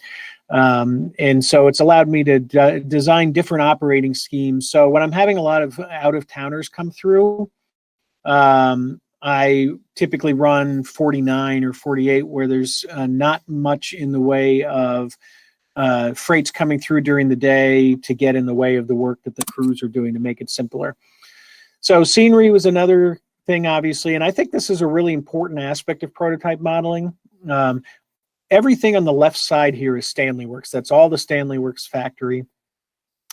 And so it's allowed me to design different operating schemes. So when I'm having a lot of out-of-towners come through, I typically run 49 or 48, where there's not much in the way of freights coming through during the day to get in the way of the work that the crews are doing to make it simpler. So scenery was another thing, obviously, and I think this is a really important aspect of prototype modeling. Everything on the left side here is Stanley Works. That's all the Stanley Works factory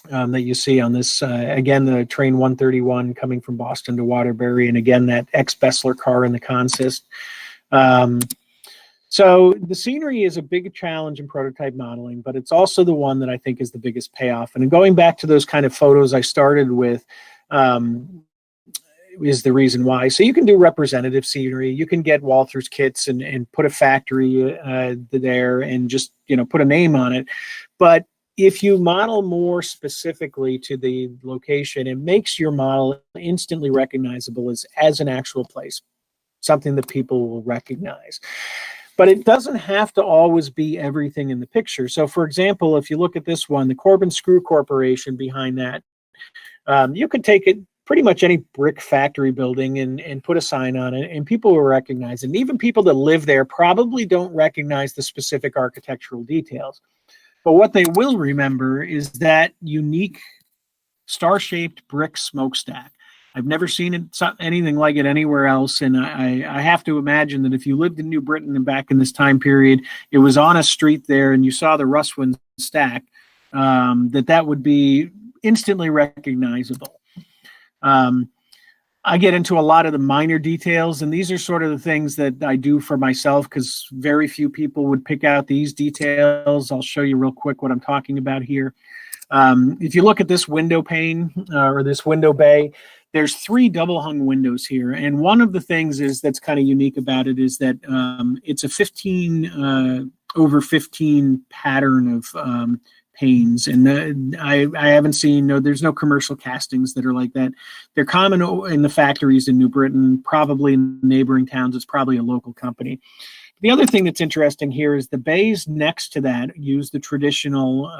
that you see on this. Again, the train 131 coming from Boston to Waterbury, and again, that ex-Bessler car in the consist. So the scenery is a big challenge in prototype modeling, but it's also the one that I think is the biggest payoff. And going back to those kind of photos I started with, is the reason why. So you can do representative scenery. You can get Walther's kits and put a factory there and just, put a name on it. But if you model more specifically to the location, it makes your model instantly recognizable as an actual place, something that people will recognize. But it doesn't have to always be everything in the picture. So, for example, if you look at this one, the Corbin Screw Corporation behind that, you could take it pretty much any brick factory building and put a sign on it, and people will recognize it. And even people that live there probably don't recognize the specific architectural details. But what they will remember is that unique star-shaped brick smokestack. I've never seen anything like it anywhere else, and I have to imagine that if you lived in New Britain and back in this time period, it was on a street there, and you saw the Russwin stack, that would be instantly recognizable. I get into a lot of the minor details, and these are sort of the things that I do for myself because very few people would pick out these details. I'll show you real quick what I'm talking about here. If you look at this window pane or this window bay, there's 3 double hung windows here. And one of the things that's kind of unique about it is that it's a 15 over 15 pattern of panes. And I haven't seen, there's no commercial castings that are like that. They're common in the factories in New Britain, probably in neighboring towns. It's probably a local company. The other thing that's interesting here is the bays next to that use the traditional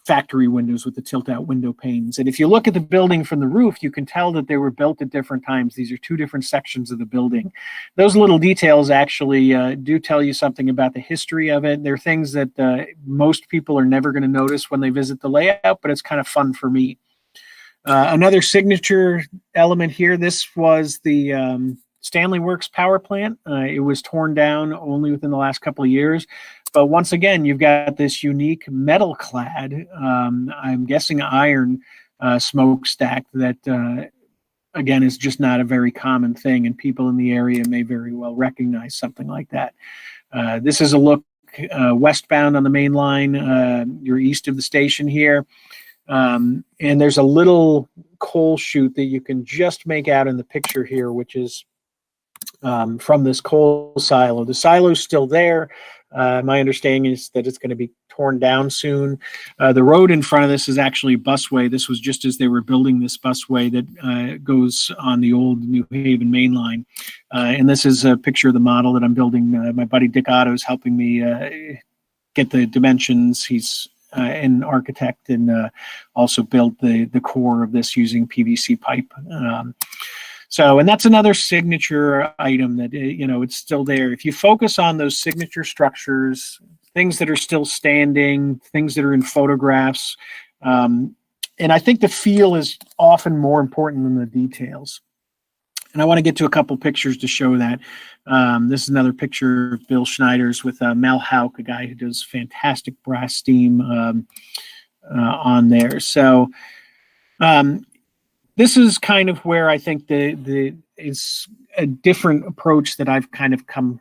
factory windows with the tilt-out window panes. And if you look at the building from the roof, you can tell that they were built at different times. These are 2 different sections of the building. Those little details actually do tell you something about the history of it. They're things that most people are never going to notice when they visit the layout, but it's kind of fun for me. Another signature element here, this was the Stanley Works power plant. It was torn down only within the last couple of years. But once again, you've got this unique metal-clad, I'm guessing iron smokestack that, again, is just not a very common thing, and people in the area may very well recognize something like that. This is a look westbound on the main line. You're east of the station here. And there's a little coal chute that you can just make out in the picture here, which is from this coal silo. The silo's still there. My understanding is that it's going to be torn down soon. The road in front of this is actually a busway. This was just as they were building this busway that goes on the old New Haven main line. And this is a picture of the model that I'm building. My buddy Dick Otto is helping me get the dimensions. He's an architect and also built the core of this using PVC pipe. And that's another signature item that, it's still there. If you focus on those signature structures, things that are still standing, things that are in photographs, and I think the feel is often more important than the details. And I want to get to a couple pictures to show that. This is another picture of Bill Schneider's with Mel Hauk, a guy who does fantastic brass steam on there. So, this is kind of where I think it's a different approach that I've kind of come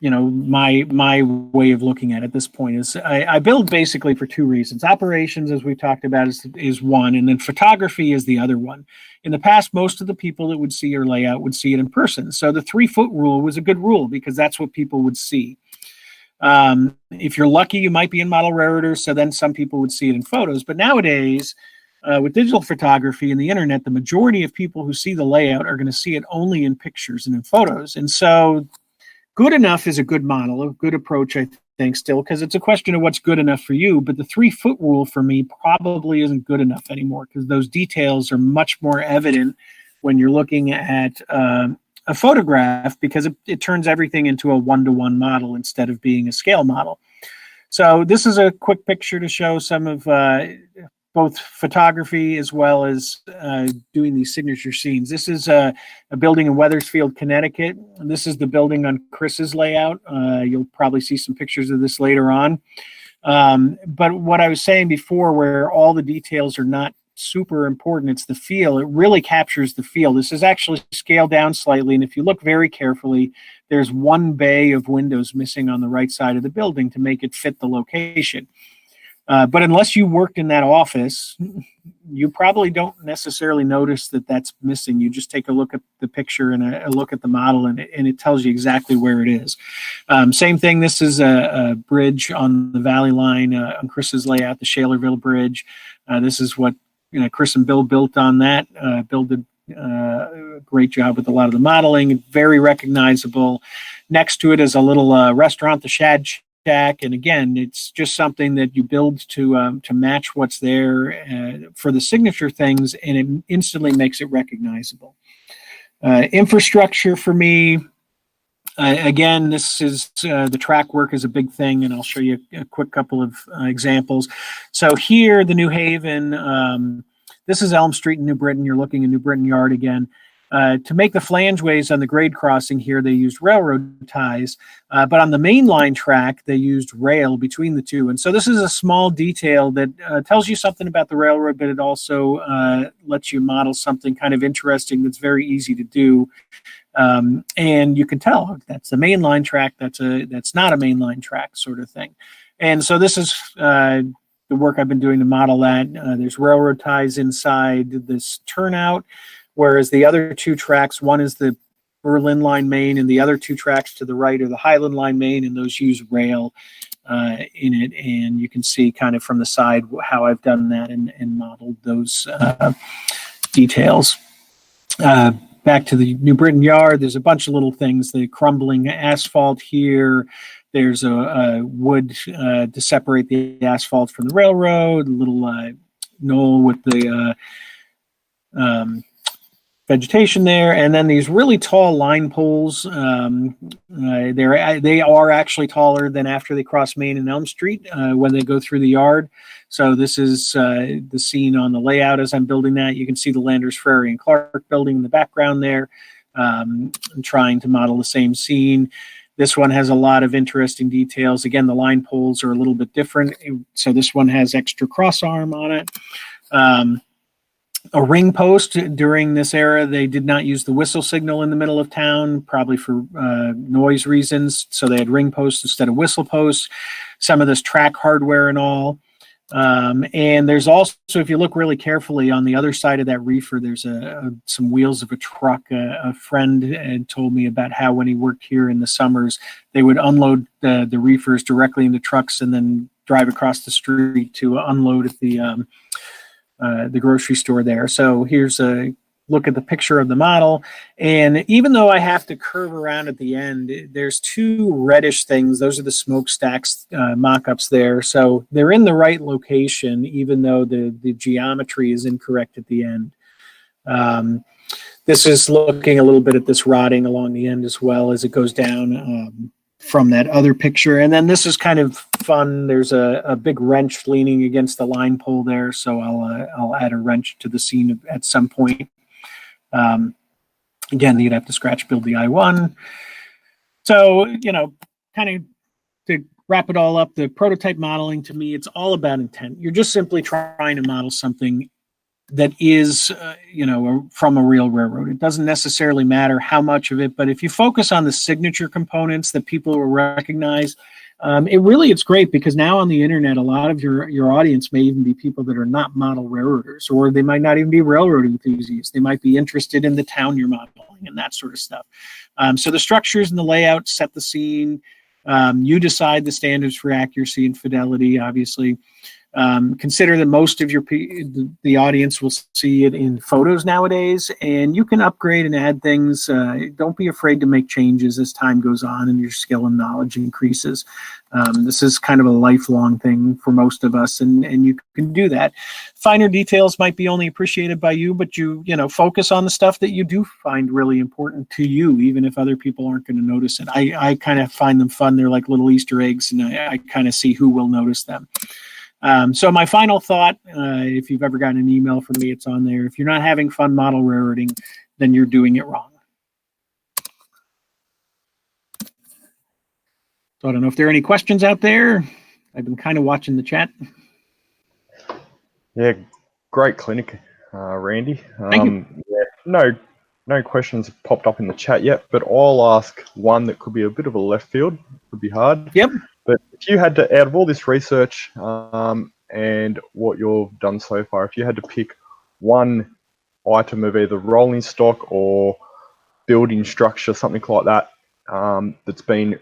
my way of looking at it at this point is I build basically for two reasons. Operations, as we've talked about, is one, and then photography is the other one. In the past, most of the people that would see your layout would see it in person. So the 3-foot rule was a good rule because that's what people would see. If you're lucky, you might be in model railroaders, so then some people would see it in photos. But nowadays, with digital photography and the internet, the majority of people who see the layout are going to see it only in pictures and in photos. And so good enough is a good model, a good approach, I think, still, because it's a question of what's good enough for you. But the 3-foot rule for me probably isn't good enough anymore because those details are much more evident when you're looking at a photograph because it turns everything into a one-to-one model instead of being a scale model. So this is a quick picture to show some of both photography as well as doing these signature scenes. This is a building in Wethersfield, Connecticut. And this is the building on Chris's layout. You'll probably see some pictures of this later on. But what I was saying before, where all the details are not super important, it's the feel. It really captures the feel. This is actually scaled down slightly, and if you look very carefully, there's one bay of windows missing on the right side of the building to make it fit the location. But unless you worked in that office, you probably don't necessarily notice that that's missing. You just take a look at the picture and a look at the model, and it tells you exactly where it is. Same thing, this is a bridge on the Valley Line on Chris's layout, the Shalerville Bridge. This is what Chris and Bill built on that. Bill did a great job with a lot of the modeling, very recognizable. Next to it is a little restaurant, the Shad Shack, and again, it's just something that you build to match what's there for the signature things, and it instantly makes it recognizable. Infrastructure for me, again, this is the track work is a big thing, and I'll show you a quick couple of examples. So here, the New Haven, this is Elm Street in New Britain. You're looking at New Britain Yard again. To make the flangeways on the grade crossing here, they used railroad ties, but on the main line track, they used rail between the two. And so this is a small detail that tells you something about the railroad, but it also lets you model something kind of interesting that's very easy to do. And you can tell that's the main line track, that's not a main line track sort of thing. And so this is the work I've been doing to model that. There's railroad ties inside this turnout, whereas the other two tracks, one is the Berlin Line main, and the other two tracks to the right are the Highland Line main, and those use rail in it. And you can see kind of from the side how I've done that and modeled those details. Back to the New Britain Yard, there's a bunch of little things, the crumbling asphalt here. There's a wood to separate the asphalt from the railroad, a little knoll with the vegetation there, and then these really tall line poles. They are actually taller than after they cross Main and Elm Street when they go through the yard. So this is the scene on the layout as I'm building that. You can see the Landers Ferry and Clark building in the background there. I'm trying to model the same scene. This one has a lot of interesting details. Again, the line poles are a little bit different. So this one has extra cross arm on it. A ring post, during this era, they did not use the whistle signal in the middle of town, probably for noise reasons. So they had ring posts instead of whistle posts. Some of this track hardware and all. And there's also, if you look really carefully on the other side of that reefer, there's some wheels of a truck. A friend had told me about how when he worked here in the summers, they would unload the reefers directly into trucks and then drive across the street to unload at the grocery store there. So here's a look at the picture of the model. And even though I have to curve around at the end, there's two reddish things. Those are the smokestacks mock-ups there. So they're in the right location, even though the geometry is incorrect at the end. This is looking a little bit at this rotting along the end as well as it goes down from that other picture. And then this is kind of fun. There's a big wrench leaning against the line pole there. So I'll add a wrench to the scene at some point. Again, you'd have to scratch build the I-1. So, kind of to wrap it all up, the prototype modeling, to me, it's all about intent. You're just simply trying to model something that is, from a real railroad. It doesn't necessarily matter how much of it, but if you focus on the signature components that people will recognize, it's great, because now on the internet, a lot of your audience may even be people that are not model railroaders, or they might not even be railroad enthusiasts. They might be interested in the town you're modeling and that sort of stuff. So the structures and the layout set the scene. You decide the standards for accuracy and fidelity, obviously. Consider that most of the audience will see it in photos nowadays, and you can upgrade and add things. Don't be afraid to make changes as time goes on and your skill and knowledge increases. This is kind of a lifelong thing for most of us, and you can do that. Finer details might be only appreciated by you, but you focus on the stuff that you do find really important to you, even if other people aren't going to notice it. I kind of find them fun. They're like little Easter eggs, and I kind of see who will notice them. So my final thought, if you've ever gotten an email from me, it's on there. If you're not having fun model railroading, then you're doing it wrong. So I don't know if there are any questions out there. I've been kind of watching the chat. Yeah, great clinic, Randy. Thank you. Yeah, no questions have popped up in the chat yet, but I'll ask one that could be a bit of a left field. Could be hard. Yep. But if you had to, out of all this research and what you've done so far, if you had to pick one item of either rolling stock or building structure, something like that, that's been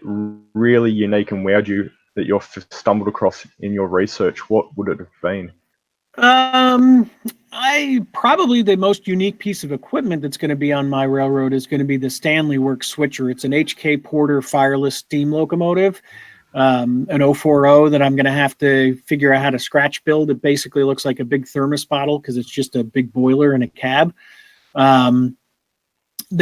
really unique and wowed you, that you've stumbled across in your research, what would it have been? Probably the most unique piece of equipment that's going to be on my railroad is going to be the Stanley Works switcher. It's an HK Porter fireless steam locomotive. An 040 that I'm going to have to figure out how to scratch build. It basically looks like a big thermos bottle because it's just a big boiler and a cab. The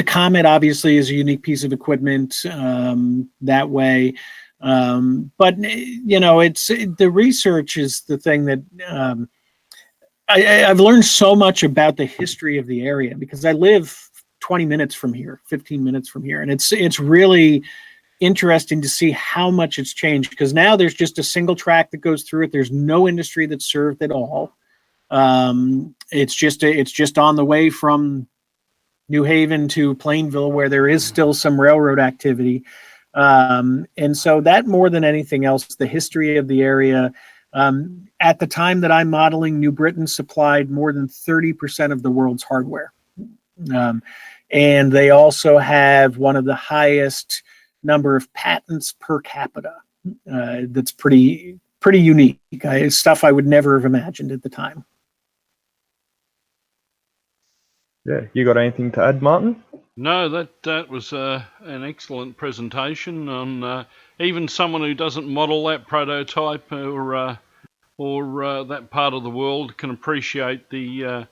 Comet obviously is a unique piece of equipment that way. But it's the research is the thing that I've learned so much about the history of the area, because I live 20 minutes from here, 15 minutes from here, and it's really interesting to see how much it's changed, because now there's just a single track that goes through it. There's no industry that's served at all. It's just on the way from New Haven to Plainville, where there is still some railroad activity. And so that, more than anything else, the history of the area. At the time that I'm modeling, New Britain supplied more than 30% of the world's hardware. And they also have one of the highest number of patents per capita. That's pretty unique. Stuff I would never have imagined at the time. Yeah, you got anything to add, Martin? No, that was an excellent presentation on even someone who doesn't model that prototype or that part of the world can appreciate the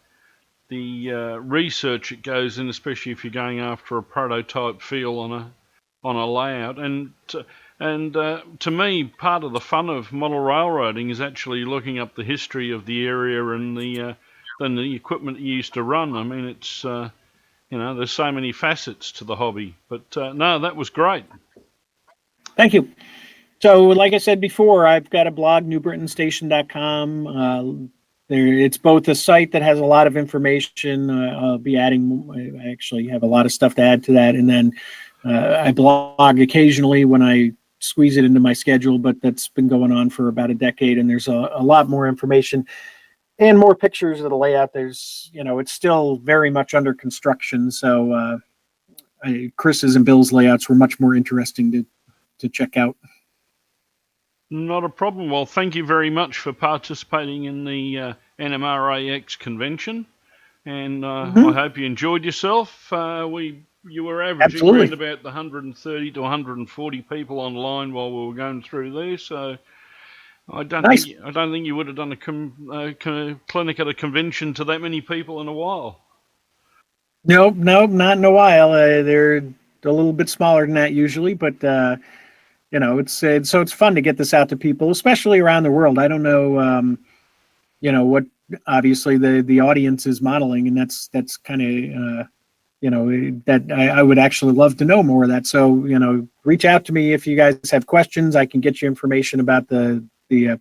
research it goes in, especially if you're going after a prototype feel on a layout. And to me, part of the fun of model railroading is actually looking up the history of the area and the equipment you used to run. I mean, it's there's so many facets to the hobby. But no, that was great. Thank you. So, like I said before, I've got a blog, newbritanstation.com. It's both a site that has a lot of information. I'll be adding. I actually have a lot of stuff to add to that, and then I blog occasionally when I squeeze it into my schedule. But that's been going on for about a decade, and there's a lot more information and more pictures of the layout. There's, it's still very much under construction. So Chris's and Bill's layouts were much more interesting to check out. Not a problem. Well, thank you very much for participating in the NMRAx convention, and I hope you enjoyed yourself. You were averaging around about the 130 to 140 people online while we were going through there. So I don't think you would have done a clinic at a convention to that many people in a while. Nope, not in a while. They're a little bit smaller than that usually, but it's fun to get this out to people, especially around the world. I don't know, what obviously the audience is modeling, and that's kind of, that I would actually love to know more of that. So, reach out to me if you guys have questions. I can get you information about the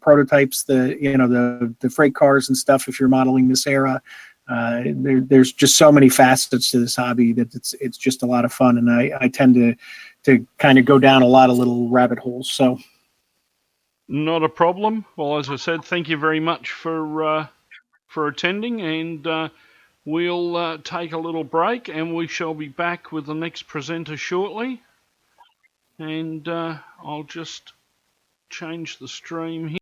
prototypes, the freight cars and stuff if you're modeling this era. There's just so many facets to this hobby that it's just a lot of fun, and I tend to kind of go down a lot of little rabbit holes. So, not a problem. Well, as I said, thank you very much for attending, and we'll take a little break, and we shall be back with the next presenter shortly. And I'll just change the stream here.